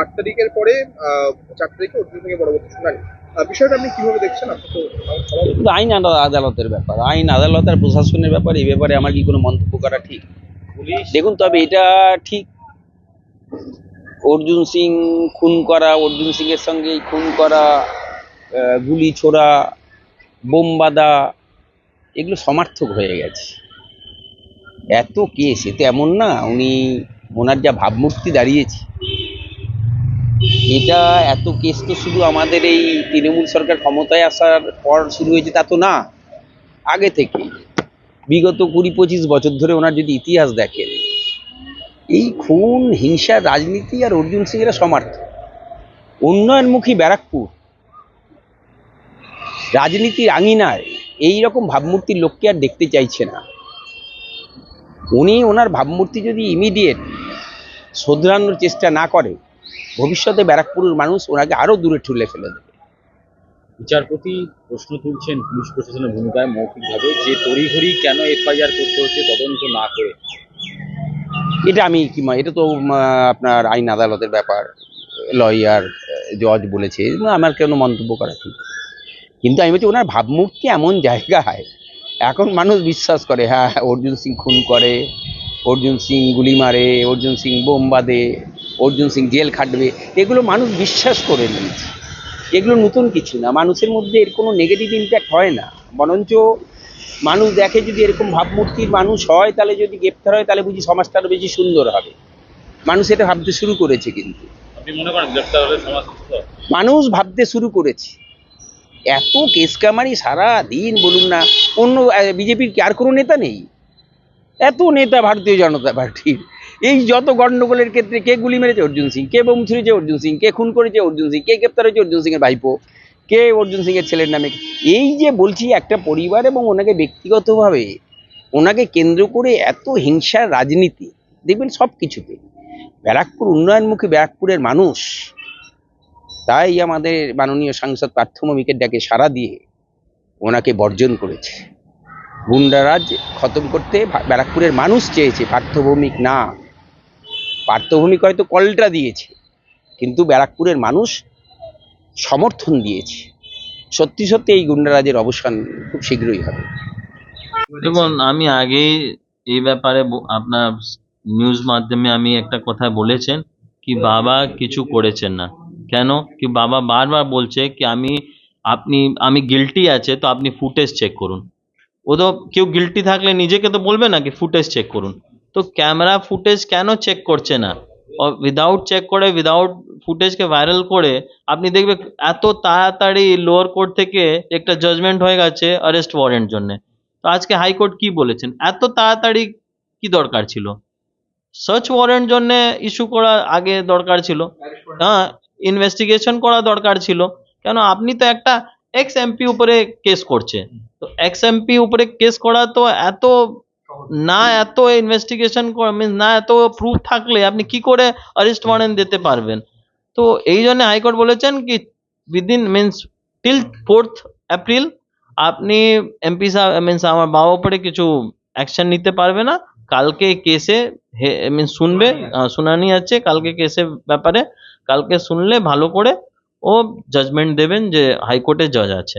8 তারিখের পরে 4 তারিখে অর্জুন সিং এর পরবর্তী শুনানি। বিষয়টা আপনি কিভাবে দেখছেন? আপনি তো কিন্তু আইন আদালতের ব্যাপার, আইন আদালত আর প্রশাসনের ব্যাপার। এই ব্যাপারে আমার কি কোনো মন্তব্য করা ঠিক? দেখুন, তবে এটা ঠিক, অর্জুন সিং খুন করা, অর্জুন সিং এর সঙ্গে খুন করা, গুলি ছোড়া, বোম বাঁধা, এগুলো সমার্থক হয়ে গেছে। এত কেস, এতে এমন না উনি, ওনার যা ভাবমূর্তি দাঁড়িয়েছে, এটা এত কেস তো শুধু আমাদের এই তৃণমূল সরকার ক্ষমতায় আসার পর শুরু হয়েছে তা তো না, আগে থেকে বিগত 20-25 বছর ধরে ওনার যদি ইতিহাস দেখেন, এই খুন, হিংসার রাজনীতি আর অর্জুন সিং এরা সমার্থক। উন্নয়নমুখী ব্যারাকপুর রাজনীতির আঙিনায় এইরকম ভাবমূর্তির লোককে আর দেখতে চাইছে না। উনি ওনার ভাবমূর্তি যদি ইমিডিয়েট শোধরানোর চেষ্টা না করে, ভবিষ্যতে ব্যারাকপুরের মানুষ ওনাকে আরো দূরে ঠুলে ফেলে দেবে। বিচারপতি প্রশ্ন তুলছেন পুলিশ প্রশাসনের ভূমিকায় মৌখিকভাবে, যে তড়িঘড়ি কেন এফআইআর করতে হচ্ছে তদন্ত না করে। এটা আমি কি, এটা তো আপনার আইন আদালতের ব্যাপার, লয়ার জজ বলেছে, আমার কেন মন্তব্য করা ঠিক? কিন্তু আমি বলছি, ওনার ভাবমূর্তি এমন জায়গায় এখন মানুষ বিশ্বাস করে, হ্যাঁ অর্জুন সিং খুন করে, অর্জুন সিং গুলি মারে, অর্জুন সিং বোম বাঁধে, অর্জুন সিং জেল খাটবে, এগুলো মানুষ বিশ্বাস করে নিয়েছে। এগুলো নতুন কিছু না, মানুষের মধ্যে এর কোনো নেগেটিভ ইম্প্যাক্ট হয় না। বরঞ্চ মানুষ দেখে, যদি এরকম ভাবমূর্তির মানুষ হয়, তাহলে যদি গ্রেপ্তার হয়, তাহলে বুঝি সমাজটা আরো বেশি সুন্দর হবে। মানুষ এটা ভাবতে শুরু করেছে, কিন্তু আপনি মনে করেন গ্রেপ্তার হলে সমাজ সুস্থ? মানুষ ভাবতে শুরু করেছে। এত কেস কামারি সারা দিন, বলুন না, অন্য বিজেপির কি আর কোনো নেতা নেই? এত নেতা ভারতীয় জনতা পার্টির, এই যত গন্ডগোলের ক্ষেত্রে কে গুলি মেরেছে? অর্জুন সিং। কে বোম ছুঁড়েছে? অর্জুন সিং। কে খুন করেছে? অর্জুন সিং। কে গ্রেপ্তার হয়েছে? অর্জুন সিং এর ভাইপো। কে অর্জুন সিং এর ছেলের নামে। এই যে বলছি, একটা পরিবার এবং ওনাকে ব্যক্তিগতভাবে, ওনাকে কেন্দ্র করে এত হিংসার রাজনীতি দেখবেন সব কিছুতে। ব্যারাকপুর উন্নয়নমুখী ব্যারাকপুরের মানুষ, তাই আমাদের মাননীয় সাংসদ পার্থ ভৌমিকের ডাকে সাড়া দিয়ে ওনাকে বর্জন করেছে। গুন্ডারাজ খতম করতে ব্যারাকপুরের মানুষ চেয়েছে, পার্থ ভৌমিক না। পার্থ ভৌমিক হয়তো কলটা দিয়েছে, কিন্তু ব্যারাকপুরের মানুষ সমর্থন দিয়েছে। সত্যি সত্যি এই গুন্ডারাজের অবসান খুব শীঘ্রই হবে। দেখুন, আমি আগেই এই ব্যাপারে আপনার নিউজ মাধ্যমে আমি একটা কথা বলেছেন কি বাবা কিছু করেছেন না। কেন কি বাবা বারবার বলছে কি আমি গিল্টি আছে, তো আপনি ফুটেজ চেক করুন। ও তো কেউ গিল্টি থাকলে নিজেকে তো বলবে না কি ফুটেজ চেক করুন। তো ক্যামেরা ফুটেজ কেন চেক করছে না? উইদাউট চেক করে, উইদাউট ফুটেজকে ভাইরাল করে আপনি দেখবে এত তাড়াতাড়ি লোয়ার কোর্ট থেকে একটা জাজমেন্ট হয়ে গেছে অ্যারেস্ট ওয়ারেন্ট জন্য। তো আজকে হাইকোর্ট কি বলেছেন, এত তাড়াতাড়ি কি দরকার ছিল? সার্চ ওয়ারেন্ট জন্য ইস্যু করা আগে দরকার ছিল। হ্যাঁ, ইনভেস্টিগেশন করা দরকার ছিল। কেন আপনি তো একটা এক্স এমপি উপরে কেস করছে, তো এক্স এমপি উপরে কেস করা তো এত না, এত ইনভেস্টিগেশন মিনস না, এত প্রুফ থাকলে আপনি কি করে অ্যারেস্ট ওয়ারেন্ট দিতে পারবেন? তো এই জন্য হাইকোর্ট বলেছেন কি within means till 4th April আপনি এমপি সাহেব মিনস আমার বাবা উপরে কিছু অ্যাকশন নিতে পারবে না। কালকে কেসে মিনস শুনবে, শুনানি আছে কালকে কেসের ব্যাপারে। কালকে শুনলে ভালো করে ও জাজমেন্ট দেবেন, যে হাইকোর্টে জজ আছে।